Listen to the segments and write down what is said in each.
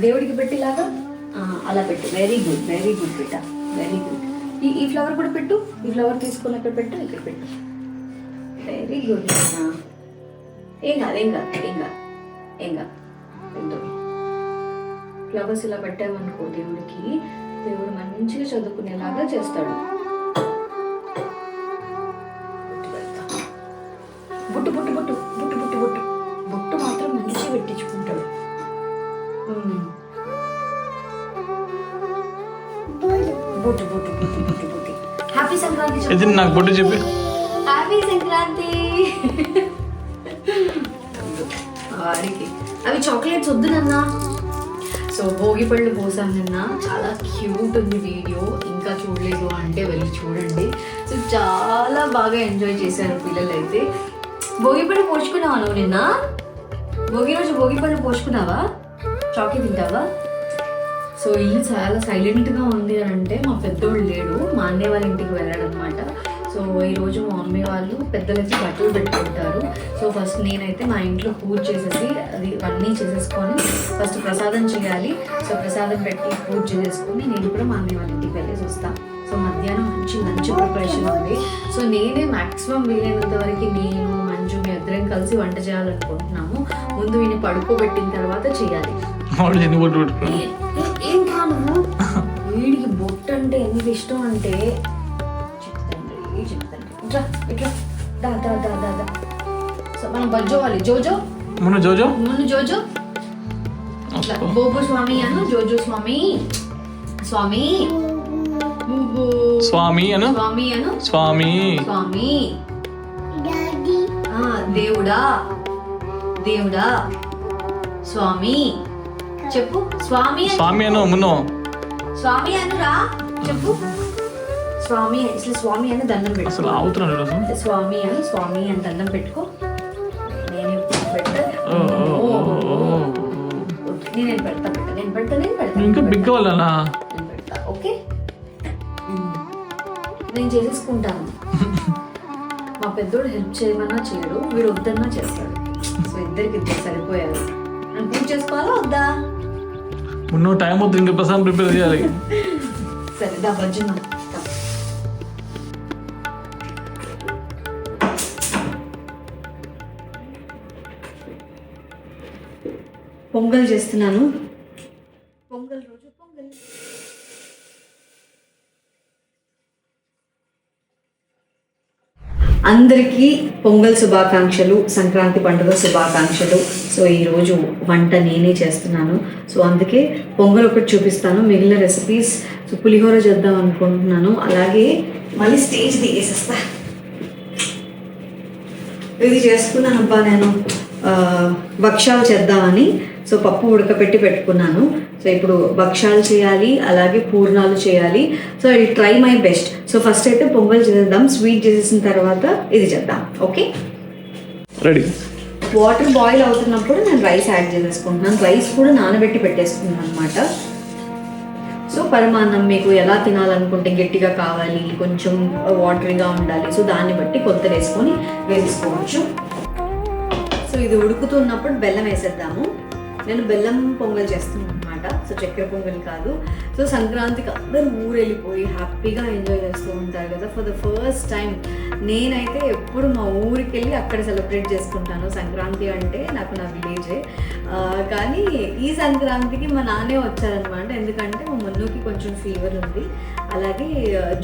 దేవుడికి పెట్టిలాగా అలా పెట్టు. వెరీ గుడ్ బిడ్డ, వెరీ గుడ్. ఈ ఫ్లవర్ కూడా పెట్టు. ఈ ఫ్లవర్ తీసుకొని అక్కడ పెట్టు, ఇక్కడ పెట్టు. Very good. ఏం కాదు పెట్టు. ఫ్లవర్స్ ఇలా పెట్టామనుకో దేవుడికి, దేవుడు మంచిగా చదువుకునేలాగా చేస్తాడు. బొట్టు బొట్టు బొట్టు బొట్టు బొట్టు బొట్టు బొట్టు మాత్రం మంచిగా పెట్టించుకుంటాడు. బొట్టు బొట్టు బొట్టు బొట్టు బొట్టు. హ్యాపీ సంక్రాంతి. నాకు బొట్టు చెప్పి హ్యాపీ సంక్రాంతి. వాడికి అవి చాక్లెట్స్ వద్దు నాన్న. సో భోగి పళ్ళు పోసాం నిన్న, చాలా క్యూట్ ఉంది వీడియో. ఇంకా చూడలేదు అంటే వెళ్ళి చూడండి. సో చాలా బాగా ఎంజాయ్ చేశారు పిల్లలు అయితే. భోగి పళ్ళు పోసుకున్నావా నువ్వు నిన్న? భోగి రోజు భోగి పళ్ళు పోసుకున్నావా? చాక్లెట్ తింటావా? సో ఇల్లు చాలా సైలెంట్గా ఉంది అని అంటే మా పెద్దోళ్ళు లేడు, మా అన్నయ్య వాళ్ళ ఇంటికి వెళ్ళాడు అనమాట. సో ఈరోజు మా మమ్మీ వాళ్ళు పెద్దలకి బట్టలు పెట్టుకుంటారు. సో ఫస్ట్ నేనైతే మా ఇంట్లో పూజ చేసేసి అది అన్నీ చేసేసుకొని ఫస్ట్ ప్రసాదం చేయాలి. సో ప్రసాదం పెట్టి పూజ చేసేసుకొని నేను కూడా మా అన్నయ్య వాళ్ళ ఇంటికి వెళ్ళేసి వస్తాను. సో మధ్యాహ్నం మంచి ప్రిపరేషన్ ఉంది. సో నేనే మ్యాక్సిమం వీలైనంత వరకు నేను మంజు మీ ఇద్దరం కలిసి వంట చేయాలనుకుంటున్నాము. ముందు వీడిని పడుకోబెట్టిన తర్వాత చేయాలి. ఏం కాను, వీడికి బొట్టు అంటే ఎంత ఇష్టం అంటే చెప్తాను. ఇట్లా ఇట్లా దా దా దా దా దా. సో మనం బజ్జోవాలి. జోజో మున్ను జోజో ఇట్లా బోబు స్వామి అను. జోజో స్వామి స్వామి స్వామి అను. స్వామి దేవుడా దేవుడా స్వామి చెప్పు. స్వామి అను. మున్ను స్వామి అనురా చెప్పు. స్వామి ఇట్లా స్వామి అని దండం పెట్టుకో. స్వామి అని దండం పెట్టుకో. నేను పెడతా ఓకే. నేను చేసేసుకుంటాను. మా పెద్దోడు హెల్ప్ చేయమన్నా చేయడు, వీడు వద్దన్నా చేస్తాడు. సో ఇద్దరికి సరిపోయారు. నేను పూజ చేసుకోవాలా వద్దా? మున్నో టైం వద్దు, ఇంకా ప్రసాదం ప్రిపేర్ చేయాలి. సరే దా బజ్జున్నా. పొంగల్ చేస్తున్నాను. పొంగల్ రోజు పొంగల్. అందరికీ పొంగల్ శుభాకాంక్షలు, సంక్రాంతి పండుగ శుభాకాంక్షలు. సో ఈరోజు వంట నేనే చేస్తున్నాను. సో అందుకే పొంగల్ ఒకటి చూపిస్తాను, మిగిలిన రెసిపీస్ పులిహోర చేద్దాం అనుకుంటున్నాను. అలాగే మళ్ళీ స్టేజ్ దిగేసేస్తా. ఇది చేసుకున్నాను అబ్బా నేను భక్షాలు చేద్దామని. సో పప్పు ఉడకపెట్టి పెట్టుకున్నాను. సో ఇప్పుడు భక్షాలు చేయాలి, అలాగే పూర్ణాలు చేయాలి. So I try my best. So first అయితే పొంగల్ చేద్దాం, స్వీట్ చేసేసిన తర్వాత ఇది చేద్దాం. Okay ready. వాటర్ బాయిల్ అవుతున్నప్పుడు నేను రైస్ యాడ్ చేసేసుకుంటున్నాను. రైస్ కూడా నానబెట్టి పెట్టేసుకున్నాను అనమాట. సో పరమాన్నం మీకు ఎలా తినాలనుకుంటే, గట్టిగా కావాలి, కొంచెం వాటరీగా ఉండాలి, సో దాన్ని బట్టి కొత్తగా వేసుకొని వేసుకోవచ్చు. సో ఇది ఉడుకుతున్నప్పుడు బెల్లం వేసేద్దాము. నేను బెల్లం పొంగల్ చేస్తున్నాను అనమాట. సో చక్కెర పొంగల్ కాదు. సో సంక్రాంతికి అందరూ ఊరు వెళ్ళిపోయి హ్యాపీగా ఎంజాయ్ చేస్తూ ఉంటారు కదా. ఫర్ ద ఫస్ట్ టైం నేనైతే ఎప్పుడు మా ఊరికి వెళ్ళి అక్కడ సెలబ్రేట్ చేసుకుంటాను. సంక్రాంతి అంటే నాకు నా విలేజే. కానీ ఈ సంక్రాంతికి మా నాన్నే వచ్చారనమాట. ఎందుకంటే మా మున్నుకి కొంచెం ఫీవర్ ఉంది, అలాగే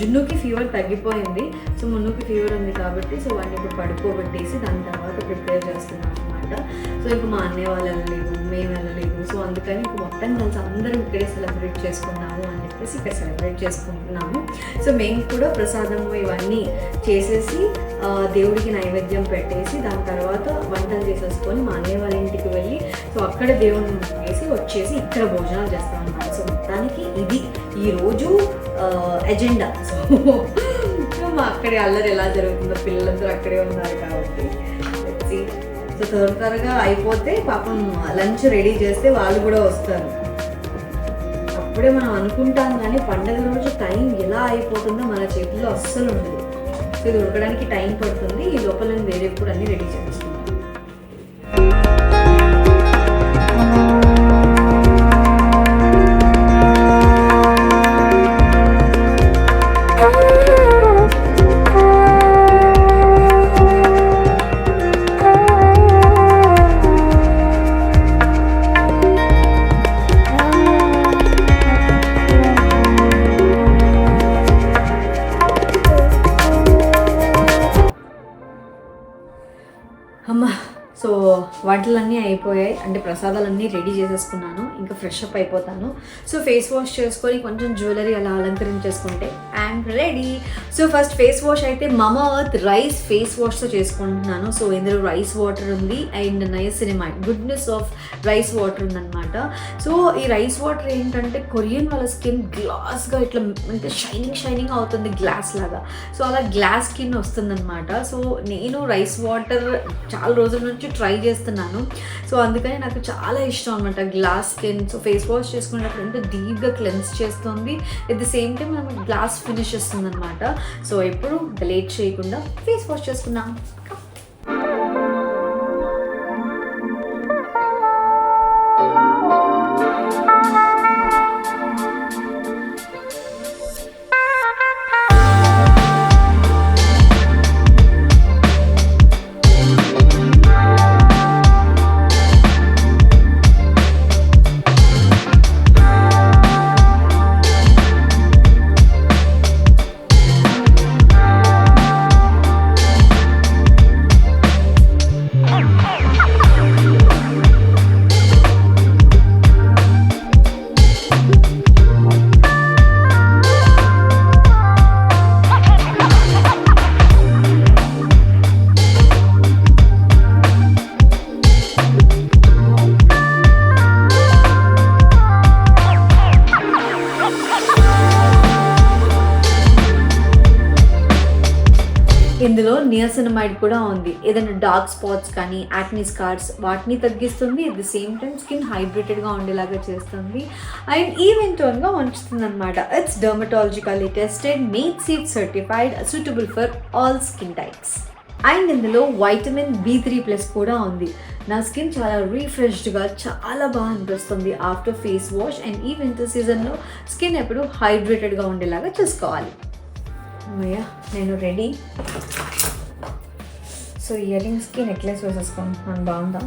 జున్నుకి ఫీవర్ తగ్గిపోయింది. సో మున్నుకి ఫీవర్ ఉంది కాబట్టి సో వాడిని ఇప్పుడు పడుకోబెట్టేసి దాని తర్వాత ప్రిపేర్ చేస్తున్నాను అనమాట. సో ఇప్పుడు మా అన్నయ్య వాళ్ళు వెళ్ళలేదు, మేము వెళ్ళలేదు. సో అందుకని ఇప్పుడు మొత్తం కలిసి అందరం ఇక్కడే సెలబ్రేట్ చేసుకున్నాము అని చెప్పేసి ఇక్కడ సెలబ్రేట్ చేసుకుంటున్నాము. సో మేము కూడా ప్రసాదము ఇవన్నీ చేసేసి దేవుడికి నైవేద్యం పెట్టేసి దాని తర్వాత వంటలు చేసేసుకొని మా అన్నయ్య వాళ్ళ ఇంటికి వెళ్ళి సో అక్కడ దేవుడిని వేసి వచ్చేసి ఇక్కడ భోజనాలు చేస్తాం అన్నమాట. సో మొత్తానికి ఇది ఈరోజు ఎజెండా. సో మా అక్కడే అల్లరి ఎలా జరుగుతుందో, పిల్లలందరూ అక్కడే ఉన్నారు కాబట్టి సో త్వరగా అయిపోతే పాపం లంచ్ రెడీ చేస్తే వాళ్ళు కూడా వస్తారు. అప్పుడే మనం అనుకుంటాం కానీ పండగ రోజు టైం ఎలా అయిపోతుందో మన చేతుల్లో అస్సలు ఉండదు. సో ఇది ఉడకడానికి టైం పడుతుంది. ఈ లోపల నేను వేరే కూడా అన్నీ రెడీ చేస్తున్నాను. అమ్మ సో వంటలన్నీ అయిపోయాయి, అంటే ప్రసాదాలన్నీ రెడీ చేసేసుకున్నాను. ఇంకా ఫ్రెష్ అప్ అయిపోతాను. సో ఫేస్ వాష్ చేసుకొని కొంచెం జ్యువెలరీ అలా అలంకరించేసుకుంటే I'm ready. So first face wash అయితే మమా ఎర్త్ రైస్ ఫేస్ వాష్తో చేసుకుంటున్నాను. సో ఇందులో రైస్ వాటర్ ఉంది and niacinamide goodness of rice water ఉందన్నమాట. సో ఈ రైస్ వాటర్ ఏంటంటే కొరియన్ వాళ్ళ స్కిన్ గ్లాస్గా ఇట్లా అంటే షైనింగ్ అవుతుంది గ్లాస్ లాగా. సో అలా గ్లాస్ స్కిన్ వస్తుందన్నమాట. సో నేను రైస్ వాటర్ చాలా రోజుల నుంచి ట్రై చేస్తున్నాను. సో అందుకని నాకు చాలా ఇష్టం అనమాట glass skin. So face wash చేసుకున్నప్పుడు ఎంతో డీప్గా క్లెన్స్ చేస్తుంది, ఎట్ ది సేమ్ టైం మనకు గ్లాస్ ఫినిష్ ఇస్తుంది అనమాట. సో ఎప్పుడు లేట్ చేయకుండా ఫేస్ వాష్ చేసుకున్నాం. ఇందులో నియాసినమైడ్ కూడా ఉంది. ఏదైనా డార్క్ స్పాట్స్ కానీ యాక్నీ స్కార్స్ వాటిని తగ్గిస్తుంది, at the same time skin హైడ్రేటెడ్గా ఉండేలాగా చేస్తుంది అండ్ ఈవెన్ టోన్గా ఉంచుతుంది అనమాట. It's dermatologically tested, made seed certified, suitable for all skin types. And ఇందులో వైటమిన్ B3+ కూడా ఉంది. నా స్కిన్ చాలా రీఫ్రెష్డ్గా చాలా బాగా అనిపిస్తుంది ఆఫ్టర్ ఫేస్ వాష్. అండ్ ఈ వింటర్ సీజన్లో స్కిన్ ఎప్పుడు హైడ్రేటెడ్గా ఉండేలాగా చూసుకోవాలి. అమ్మయ్య నేను రెడీ. సో ఇయర్ రింగ్స్కి నెక్లెస్ వేసేసుకుంటున్నాను. బాగుందా?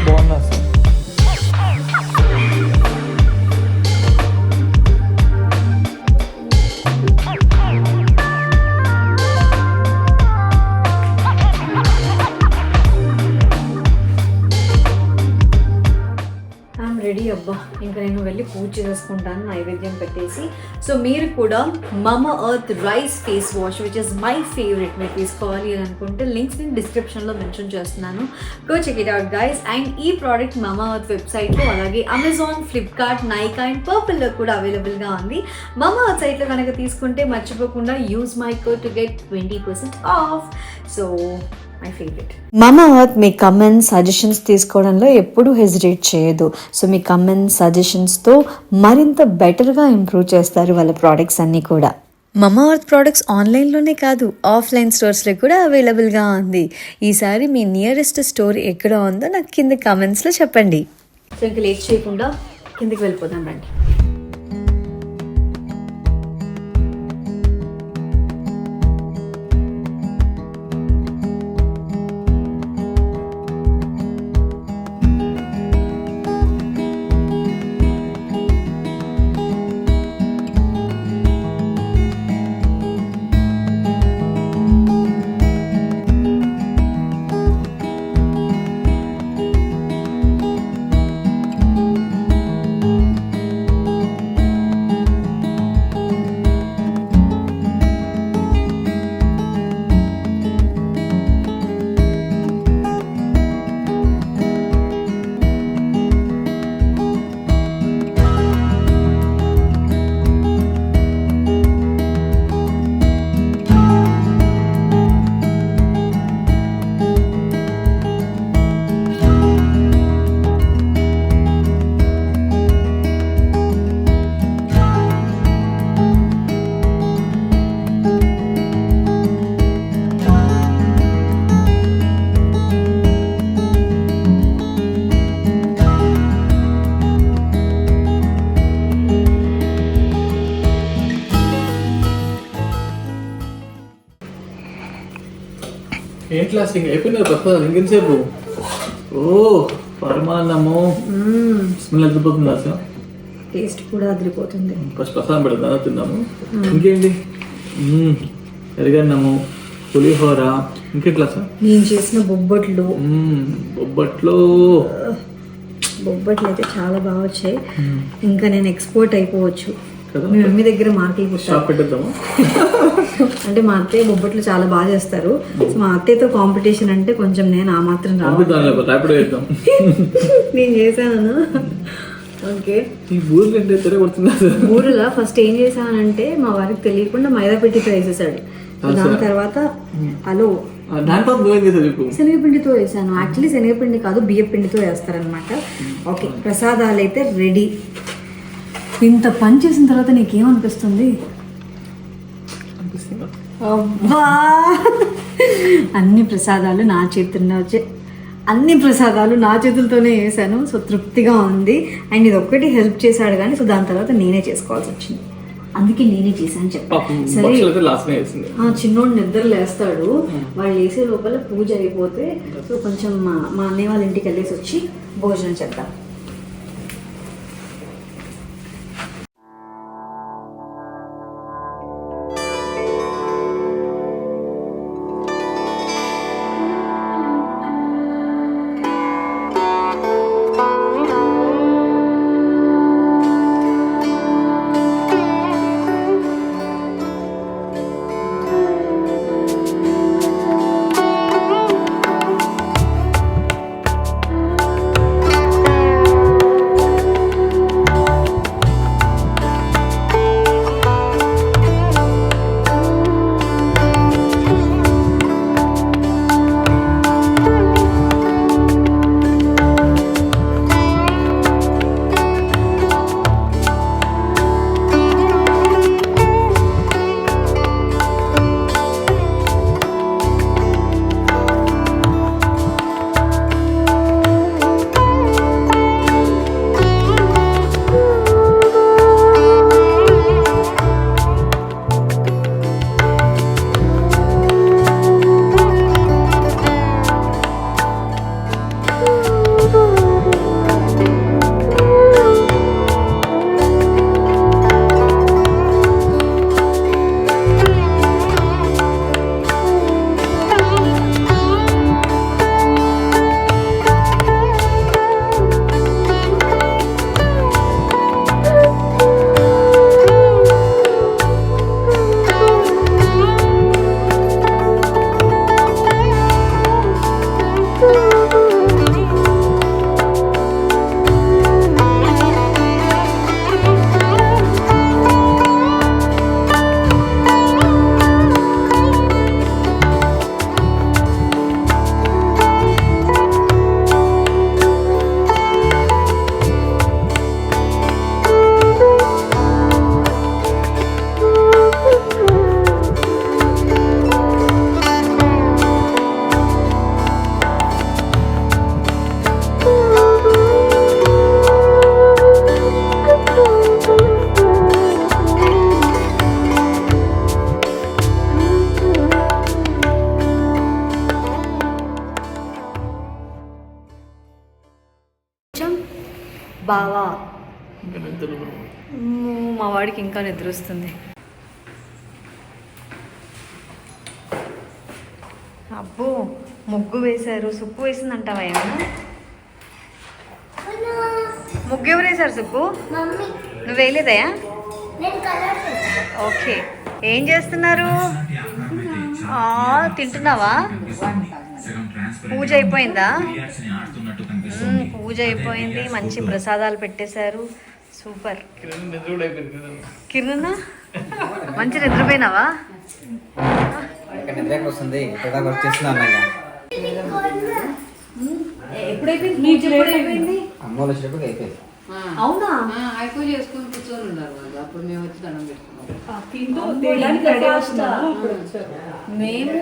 బాగుందా సార్? రెడీ అబ్బా. ఇంకా నేను వెళ్ళి పూజ చేసుకుంటాను నైవేద్యం పెట్టేసి. సో మీరు కూడా Mamaearth rice face wash which is my favourite మీరు తీసుకోవాలి అని అనుకుంటే లింక్స్ నేను డిస్క్రిప్షన్లో మెన్షన్ చేస్తున్నాను. Go check it out guys. And ఈ ప్రోడక్ట్ మమా ఎర్త్ వెబ్సైట్లో అలాగే అమెజాన్, ఫ్లిప్కార్ట్, నైకా అండ్ పర్పుల్లో కూడా అవైలబుల్గా ఉంది. మమా ఎర్త్ సైట్లో కనుక తీసుకుంటే మర్చిపోకుండా use my code to get 20% off. So my favourite. Mamaearth మీ కమెంట్స్ సజెషన్స్ తీసుకోవడంలో ఎప్పుడూ హెజిటేట్ చేయదు. సో మీ కమెంట్స్ సజెషన్స్తో మరింత బెటర్గా ఇంప్రూవ్ చేస్తారు వాళ్ళ ప్రోడక్ట్స్ అన్నీ కూడా. మమా ఎర్త్ ప్రోడక్ట్స్ ఆన్లైన్లోనే కాదు ఆఫ్లైన్ స్టోర్స్లో కూడా అవైలబుల్గా ఉంది. ఈసారి మీ నియరెస్ట్ స్టోర్ ఎక్కడ ఉందో నాకు కింద కమెంట్స్లో చెప్పండి. సో ఇంకా లేట్ చేయకుండా కిందకి వెళ్ళిపోదాం రండి. ఏంటి లాస్ట్ ఇంకా అయిపోయింది ప్రసాదం ఇంకెంతసేపు? ఓ పరమాన్నము స్మెల్ అదిరిపోతుంది అసలు. టేస్ట్ కూడా అదిరిపోతుంది. ఫస్ట్ ప్రసాదం పెడతా తిన్నాము. ఇంకేంటి పెరుగన్నము పులిహోర, ఇంకెట్లా సార్ నేను చేసిన బొబ్బట్లు అయితే చాలా బాగా వచ్చాయి. ఇంకా నేను ఎక్స్పోర్ట్ అయిపోవచ్చు. మీ మమ్మీ దగ్గర మార్కులు పెట్టేద్దామా? అంటే మా అత్తయ్య బొబ్బట్లు చాలా బాగా చేస్తారు. సో మా అత్తయ్యతో కాంపిటీషన్ అంటే కొంచెం నేను ఆ మాత్రం నేను చేశాను. ఓకే, బూరెలా ఫస్ట్ ఏం చేశానంటే మా వారికి తెలియకుండా మైదా పిండితో వేసేసాడు. దాని తర్వాత శనగపిండితో వేసాను. యాక్చువల్లీ శనగపిండి కాదు, బియ్య పిండితో వేస్తారనమాట. ఓకే, ప్రసాదాలు అయితే రెడీ. ఇంత పని చేసిన తర్వాత నీకేమనిపిస్తుంది? అబ్బా, అన్ని ప్రసాదాలు నా చేతులతోనే వేసాను. సో తృప్తిగా ఉంది. అండ్ ఇది ఒక్కటి హెల్ప్ చేశాడు కానీ, సో దాని తర్వాత నేనే చేసుకోవాల్సి వచ్చింది. అందుకే నేనే చేశాను చెప్పాను. సరే, చిన్నోడు నిద్ర లేస్తాడు. వాళ్ళు వేసే లోపల పూజ అయిపోతే సో కొంచెం మా అన్నయ్య వాళ్ళ ఇంటికి వెళ్ళేసి వచ్చి భోజనం చేద్దాం. బావా, మా వాడికి ఇంకా నిద్ర వస్తుంది. అబ్బో, ముగ్గు వేశారు. సుక్కు వేసిందంటావా? ఏమన్నా ముగ్గు ఎవరు వేశారు? సుక్కు నువ్వు వేయలేదయా? ఓకే, ఏం చేస్తున్నారు? తింటున్నావా? పూజ అయిపోయిందా? పూజ అయిపోయింది. మంచి ప్రసాదాలు పెట్టేశారు. సూపర్. కిరణ్ మంచి నిద్రపోయినావా? ఎప్పుడైపోయింది? అవునా? అయిపోయి చేసుకుని కూర్చొని ఉన్నారు వాళ్ళు. అప్పుడు మేము వచ్చి దండం పెట్టుకున్నాం. మేము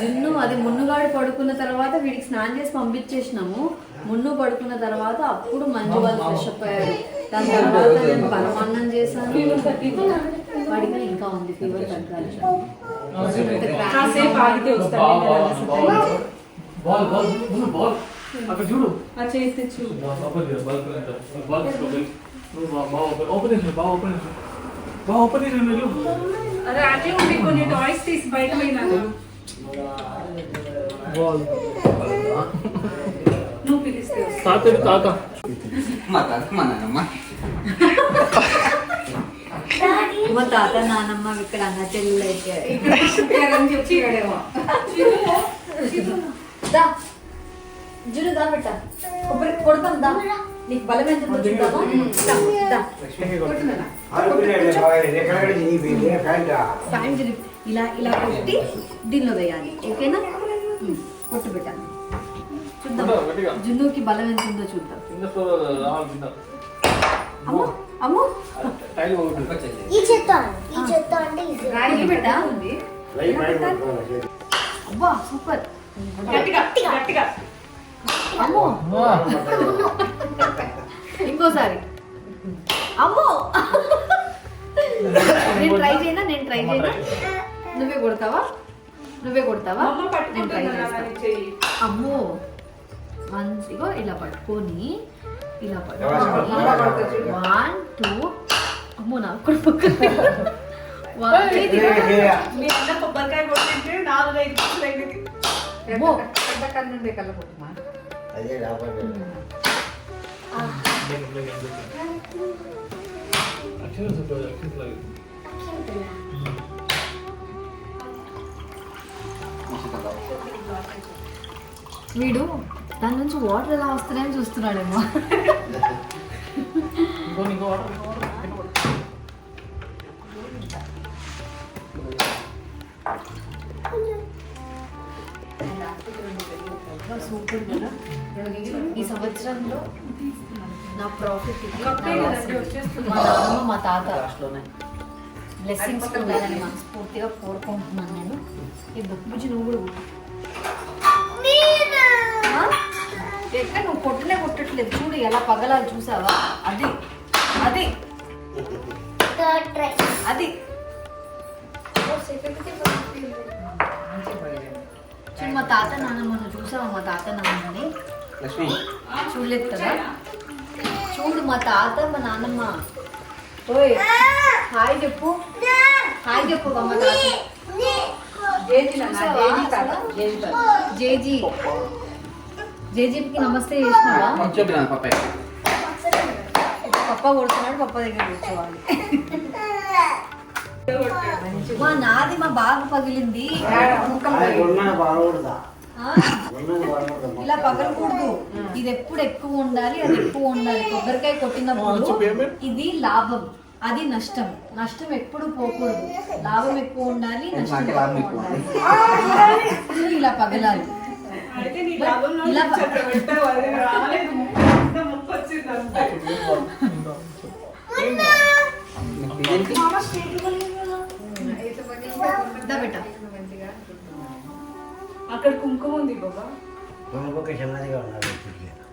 జున్ను అది మున్నుగాడు పడుకున్న తర్వాత వీడికి స్నానం చేసి పంపించేసినాము. మున్ను పడుకున్న తర్వాత అప్పుడు మంజు వాళ్ళు ఫ్రెష్ అప్ అయ్యారు. దాని తర్వాత నేను పరమాన్నం చేశాను. వాడికి ఇంకా ఉంది ఫీవర్ తగ్గాలి. అరే అట్లే ఉండి కొన్ని టాయ్స్ తీసి బయట పోయినాను. నువ్వు పిలిస్తే వస్తా. తాత మా తాత మా నాన్నమ్మ మా తాత నానమ్మ ఇక్కడ అన్న చెల్లెలు అయితే దా జును దా పెట్ట కొబ్బరి కొడతాం దా నీకు బలం ఎంత ఉందో చూద్దామా దా, దా. ఫ్యాన్ జును ఇలా ఇలా కొట్టి దీనిలో వేయాలి ఓకేనా కొట్టు పెట్టాలి చూద్దాం జున్నుకి బలం ఎంత ఉందో చూద్దాం అమ్మో అమ్మో ఈ చెత్త అంటే ఇది. రాయి పెట్టా అబ్బా సూపర్ అమ్మో ఇంకోసారి అమ్మో నేను ట్రై చేయనా నువ్వే కొడతావా నేను ట్రై చేస్తాను అమ్మో మంచిగా ఇలా పట్టుకొని ఇలా పట్టుకొని 1 2 అమ్మో నాకు కూడా పక్కన మీ అన్న కొబ్బరికాయ కొట్టింటే 4-5 రోజులు అయింది. అమ్మో పెద్ద కన్నుండే కళ్ళబొట్టుమా వీడు దాని నుంచి వాటర్ ఎలా వస్తున్నాయని చూస్తున్నాడేమో సూపర్ కదా ఈ సంవత్సరంలో నా ప్రాఫిట్ మా నాన్న మా తాత బ్లెస్సింగ్స్ ఉండాలని మనస్ఫూర్తిగా కోరుకుంటున్నాను నేను ఈ బుక్ బుజ్జి నువ్వు కూడా కొట్టు. ఎక్కడ నువ్వు కొట్టట్లేదు చూడు ఎలా పగలాలి చూసావా అది అది థర్డ్ ట్రై. అది చూడు మా తాత నాన్నమ్మను చూసావా మా తాత నాన్నమ్మని లక్ష్మి చూడలేదు కదా చూడు మా తాత మా నాన్నమ్మ ఓయ్ హాయ్ చెప్పు అమ్మ తాత చూసావా? జేజీకి నమస్తే చేసినావా చెప్పినాను పప్పాయ పప్ప కొడుతున్నాడు పప్ప దగ్గర కూర్చోవాలి మా నాది మా బాగా పగిలింది ఆ? ఇలా పగలకూడదు ఇది ఎప్పుడు ఎక్కువ ఉండాలి అది ఎక్కువ ఉండాలి కొబ్బరికాయ కొట్టినప్పుడు ఇది లాభం అది నష్టం ఎప్పుడు పోకూడదు లాభం ఎక్కువ ఉండాలి నష్టం లాభం ఎక్కువ ఎక్కువ. ఉండాలి ఇలా పగలాలి అయితే నీ లాభంలో ఇలా చెత్త పెట్టావు, అది రాలేదు. ఇంత ముక్క వచ్చింది అంతే. దా బెట్ట అక్కడ కుంకుమ ఉంది బాబా.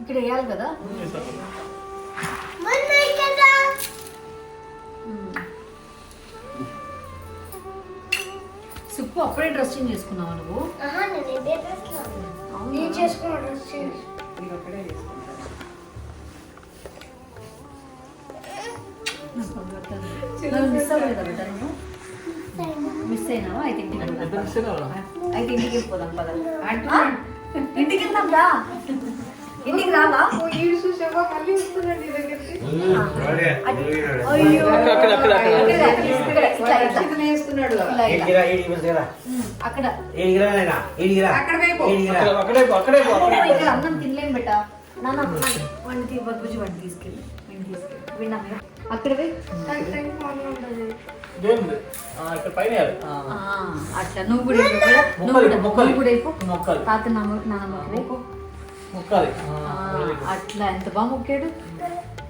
ఇక్కడ వేయాలి కదా సుప్పు అప్పుడే డ్రెస్ చేంజ్ చేసుకున్నావా నువ్వు ఆహా, నేను ఇదే డ్రెస్ లో ఉన్నా. నేను చేసుకున్న డ్రెస్ చేంజ్. ఇది ఒక్కడే చేసుకుంటాను. నన్ను మిస్ అవ్వలేదా బెట్ట నువ్వు మిస్ అయినావా అయితే ఇంటికి వెళ్దాం అయితే ఇంటికి వెళ్ళిపోదాం పద ఆ? ఇంటికి వెళ్దాం రా ఇంటికి రావా ఓ ఈడు చూసావా మళ్ళీ వస్తున్నాడు నీ దగ్గరికి అయ్యో అక్కడ. ఇట్లా, ఇట్లా. చికెన్ వేస్తున్నాడు అక్కడ అక్కడ వైపు అక్కడే ఇక్కడ అన్నం తినలేం బెట్ట నాన్న వంటి బుజ్జి వంటి తీసుకెళ్ళి విన్నాము అక్కడ పోయి ఇక్కడ పైన అట్లా నువ్వు కూడా ఇవ్వు కదా. నువ్వు కూడా ఇవ్వు. మొక్కలు తాత నాన్నమ్మకి ఇవ్వు. మొక్కలు అట్లా ఎంత బాగా మొక్కాడు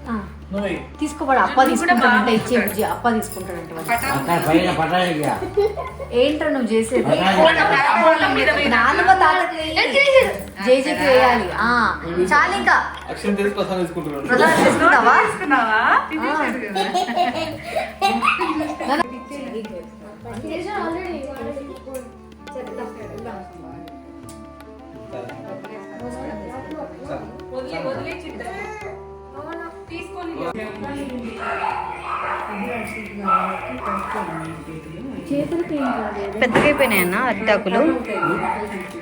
ఆ, నువ్వు తీసుకోవాడు అప్ప తీసుకుంటాడంట ఇచ్చే బుజ్జి అప్ప తీసుకుంటాడంట వాడు. ఏంట్రా నువ్వు చేసేది నాన్నమ్మ తాతకి వేయాలి. జేజీకి వేయాలి ఆ, చాలు ఇంకా అక్షరం తెలిసి ప్రసాదం తీసుకుంటున్నాడు ప్రసాదం తీసుకుంటావా తీసుకున్నావా? తినేసాడు కదా. వదిలే చిట్ట. తీసుకొని పెద్దగా అయిపోయినాయన్నా అరిటాకులు?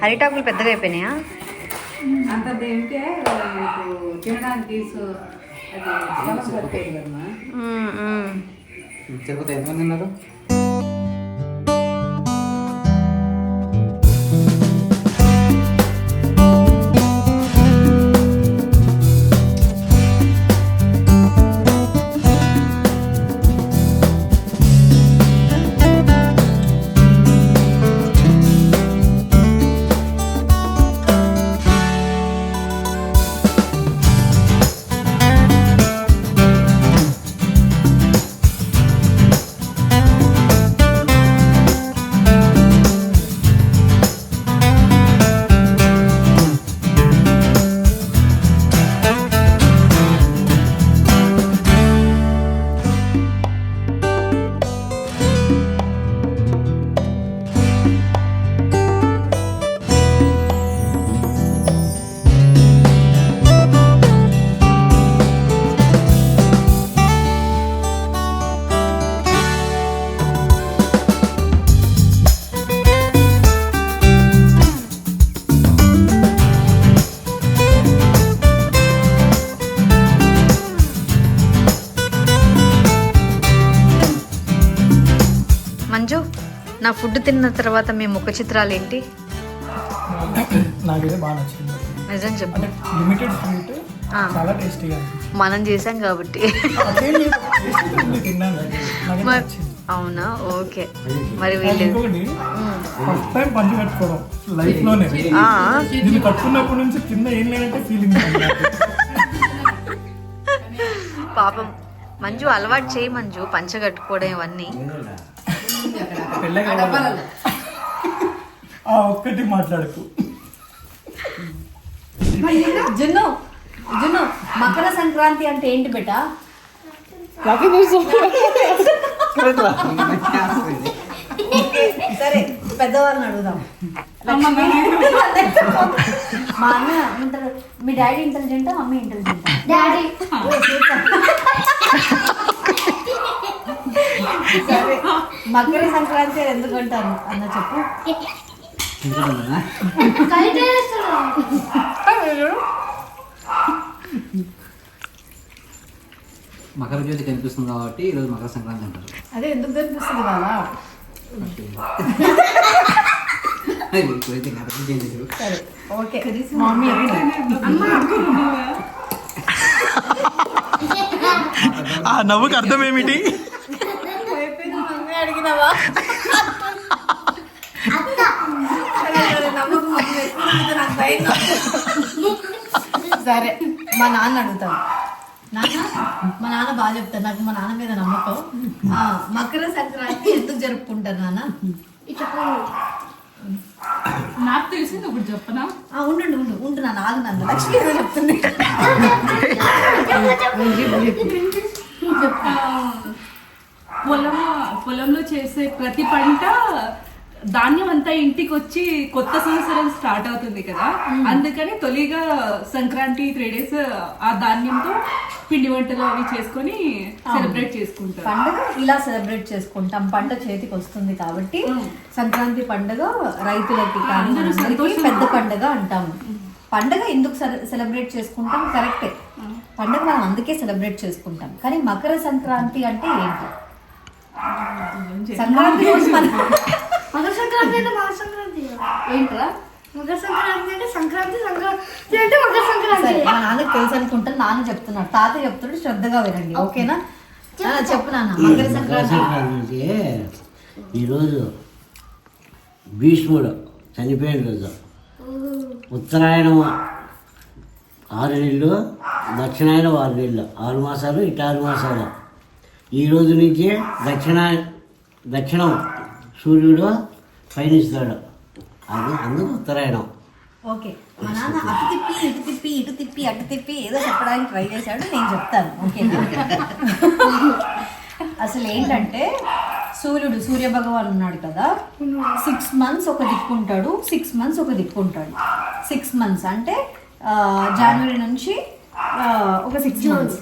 అరిటాకులు పెద్దగా అయిపోయినాయా? అంత తింటే ఇప్పుడు తినడానికి అది స్థలం సరిపోదు కదమ్మా. తిరుపతి ఎంతమంది ఉన్నారు? మంజు, నా ఫుడ్ తిన్న తర్వాత మీ ముఖ చిత్రాలు ఏంటి? నాకైతే బాగా నచ్చింది. నిజం చెప్పు. అంటే లిమిటెడ్ స్వీట్, చాలా టేస్టీగా మనం చేసాం కాబట్టి. తిన్నాను, నాకు నచ్చింది. అవునా? ఓకే. మరి వీళ్ళు ఫస్ట్ టైం పంచి కట్టుకోవడం లైఫ్ లోనే. దీన్ని కట్టుకున్నప్పటి నుంచి కింద ఏం లేదంటే ఫీలింగ్. పాపం మంజు అలవాటు చేయి మంజు, పంచ కట్టుకోవడం ఇవన్నీ. ఒక్కటి మాట్లాడుకు. జున్ను జున్ను, మకర సంక్రాంతి అంటే ఏంటి బేటా? సరే పెద్దవాళ్ళని అడుగుదాం. మా అన్న మీ డాడీ ఇంటెలిజెంటా మమ్మీ ఇంటెలిజెంటా? డాడీ. సరే మకర సంక్రాంతి ఎందుకు అంటారు అన్న చెప్పు. మకర జ్యోతి కనిపిస్తుంది కాబట్టి ఈరోజు మకర సంక్రాంతి అంటారు. అదే ఎందుకు కనిపిస్తుంది కదా. సరే ఓకే. మమ్మీ ఆ నవ్వుకి అర్థం ఏమిటి? మమ్మీ అడిగినావా? సరే మా నాన్న అడుగుతాను. మా నాన్న బాగా చెప్తారు, నాకు మా నాన్న మీద నమ్మకం. మకర సంక్రాంతి ఎందుకు జరుపుకుంటారు నాన్న? నాకు తెలిసింది ఒకటి చెప్పనా? ఉండు ఉండు ఉండు నాన్న, ఆగు నాన్న. లక్ష్మి ఏదో చెప్తుంది. పొలంలో చేసే ప్రతి పంట ధాన్యం అంతా ఇంటికి వచ్చి కొత్త సంవత్సరం స్టార్ట్ అవుతుంది కదా, అందుకని తొలిగా సంక్రాంతి 3 days ఆ ధాన్యంతో పిండి వంటలు అవి చేసుకొని సెలబ్రేట్ చేసుకుంటారు. పండుగ ఇలా సెలబ్రేట్ చేసుకుంటాం, పంట చేతికి వస్తుంది కాబట్టి సంక్రాంతి పండుగ రైతులకి కానీ అందరికీ పెద్ద పండుగ అంటాము. పండుగ ఎందుకు సెలబ్రేట్ చేసుకుంటాం? కరెక్టే, పండుగ మనం అందుకే సెలబ్రేట్ చేసుకుంటాం. కానీ మకర సంక్రాంతి అంటే ఏంటి? సంక్రాంతి రోజు మకర సంక్రాంతి అంటే మకర సంక్రాంతి ఏంట్రా? మకర సంక్రాంతి అంటే సంక్రాంతి, సంక్రాంతి అంటే మకర సంక్రాంతి. సరే మా నాన్నకి తెలుసు అనుకుంటాను, నాన్న చెప్తున్నాడు, తాత చెప్తున్నాడు, శ్రద్ధగా వినండి ఓకేనా? చెప్పు నాన్న. మకర సంక్రాంతి సంక్రాంతి ఈరోజు భీష్ముడు చనిపోయిన రోజు. ఉత్తరాయణం 6 నెలలు, దక్షిణాయనం 6 నెలలు, 6 మాసాలు, ఇటు 6 మాసాలు. ఈ రోజు నుంచి దక్షిణం సూర్యుడు పయనిస్తాడు, అది అందుకు ఉత్తరాయణం. ఓకే. మా నాన్న అటు తిప్పి ఇటు తిప్పి ఇటు తిప్పి అటు తిప్పి ఏదో చెప్పడానికి ట్రై చేశాడు, నేను చెప్తాను ఓకేనా? అసలు ఏంటంటే సూర్య భగవాన్ ఉన్నాడు కదా, 6 months ఒక దిక్కు ఉంటాడు, 6 months ఒక దిక్కు ఉంటాడు. 6 months అంటే జనవరి నుంచి ఒక 6 months.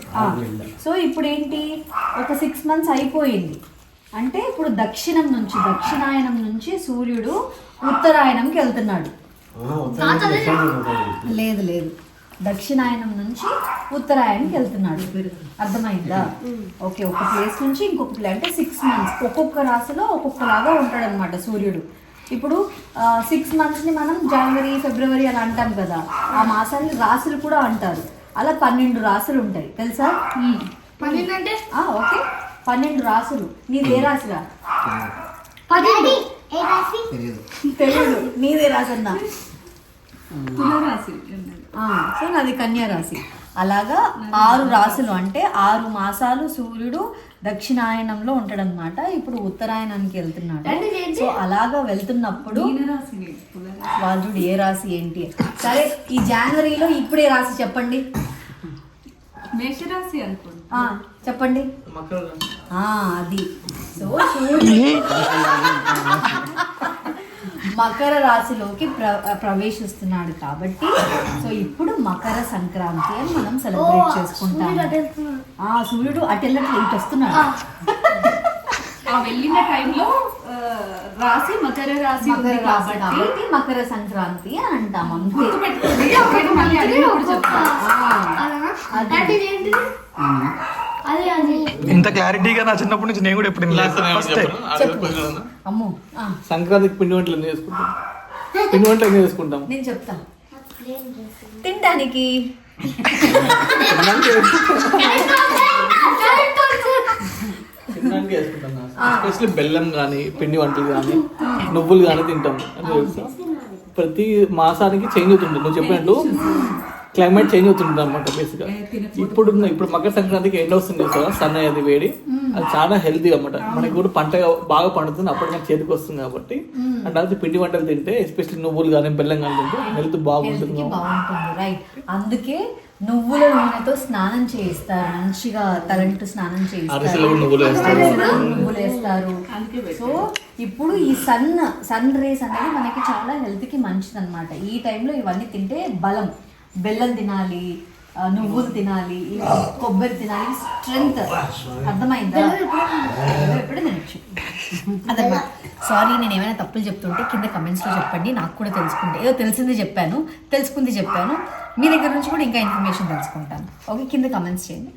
సో ఇప్పుడు ఏంటి, ఒక 6 months అయిపోయింది, అంటే ఇప్పుడు దక్షిణాయనం నుంచి సూర్యుడు ఉత్తరాయణంకి వెళ్తున్నాడు. లేదు లేదు, దక్షిణాయనం నుంచి ఉత్తరాయణంకి వెళ్తున్నాడు. అర్థమైందా? ఓకే, ఒక ప్లేస్ నుంచి ఇంకొక ప్లేస్, అంటే 6 months ఒక్కొక్క రాశిలో ఒక్కొక్కలాగా ఉంటాడు అనమాట సూర్యుడు. ఇప్పుడు 6 monthsని మనం జనవరి, ఫిబ్రవరి అలా అంటాం కదా, ఆ మాసాన్ని రాశులు కూడా అంటారు. అలా 12 రాశులు ఉంటాయి, తెలుసా? 12 అంటే ఓకే, 12 రాశులు. నీది ఏ రాశిరా? 12 ఏ రాశి? తెలియదు, నీదే రాశి అన్నా. తులారాశి. సో నాది కన్యా రాశి. అలాగా 6 రాశులు, అంటే 6 మాసాలు సూర్యుడు దక్షిణాయనంలో ఉంటాడనమాట. ఇప్పుడు ఉత్తరాయణానికి వెళ్తున్నాడు. సో అలాగా వెళ్తున్నప్పుడు మీనరాశిని, తులారాశి. వాజుడు ఏ రాశి ఏంటి? సరే, ఈ జనవరిలో ఇప్పుడే రాశి చెప్పండి. మేషరాశి అనుకోండి. చెప్పండి. మకర అది. సో సూర్యుడు మకర రాశిలోకి ప్రవేశిస్తున్నాడు కాబట్టి, సో ఇప్పుడు మకర సంక్రాంతి అని మనం సెలబ్రేట్ చేసుకుంటాం. సూర్యుడు అటు వెళ్ళట్లేదు, ఇటు వస్తున్నాడు. ఆ వెళ్ళిన టైంలో రాశి మకర రాశి ఉంది కాబట్టి మకర సంక్రాంతి అని అంటాం. అంతే. గుర్తుపెట్టుకోండి. ఓకేనా? మళ్ళీ అడిగినప్పుడు చెప్తాను. అంటే ఏంటిది? అది ఇంత క్లారిటీగా నా చిన్నప్పటి నుంచి నేను కూడా ఎప్పుడు అమ్మో, సంక్రాంతికి పిండి వంటలు ఎన్ని చేసుకుంటాం? పిండి వంటలు ఎన్ని చేసుకుంటాం? నేను చెప్తా. తినడానికి తినడానికి చేసుకుంటాం. ఎస్పెషల్లీ బెల్లం కానీ, పిండి వంటలు కానీ, నువ్వులు కానీ తింటాం. అంటే తెలుసా, ప్రతి మాసానికి చేంజ్ అవుతుంది. నువ్వు చెప్పినట్టు క్లైమేట్ చేంజ్ అవుతుంది అనమాట బేసిక్గా. ఇప్పుడు మకర సంక్రాంతికి ఎండ వస్తుంది కదా, సన్ అయ్యేది వేడి, అది చాలా హెల్తీ అనమాట. మనకి కూడా పంట బాగా పండుతుంది, అప్పుడు మనకి చేతికి వస్తుంది కాబట్టి. అంటే అది పిండి వంటలు తింటే, ఎస్పెషల్లీ నువ్వులు కానీ బెల్లం కానీ తింటే హెల్త్ బాగుంటుంది. రైట్. అందుకే నువ్వుల నూనెతో స్నానం చేయిస్తారు, మంచిగా తలంటు స్నానం చేయిస్తారు, నువ్వులు వేస్తారు. సో ఇప్పుడు ఈ సన్ రేస్ అనేది మనకి చాలా హెల్త్ కి మంచిది అనమాట. ఈ టైంలో ఇవన్నీ తింటే బలం. బెల్లం తినాలి, నువ్వులు తినాలి, కొబ్బరి తినాలి, స్ట్రెంగ్త్. అర్థమైందా? ఎప్పుడు తినచ్చు. అదన్నమాట. సారీ, నేను ఏమైనా తప్పులు చెప్తుంటే కింద కమెంట్స్లో చెప్పండి, నాకు కూడా తెలుసుకుంటే. ఏదో తెలిసింది చెప్పాను, తెలుసుకుంది చెప్పాను. మీ దగ్గర నుంచి కూడా ఇంకా ఇన్ఫర్మేషన్ తెలుసుకుంటాను. ఓకే, కింద కమెంట్స్ చేయండి.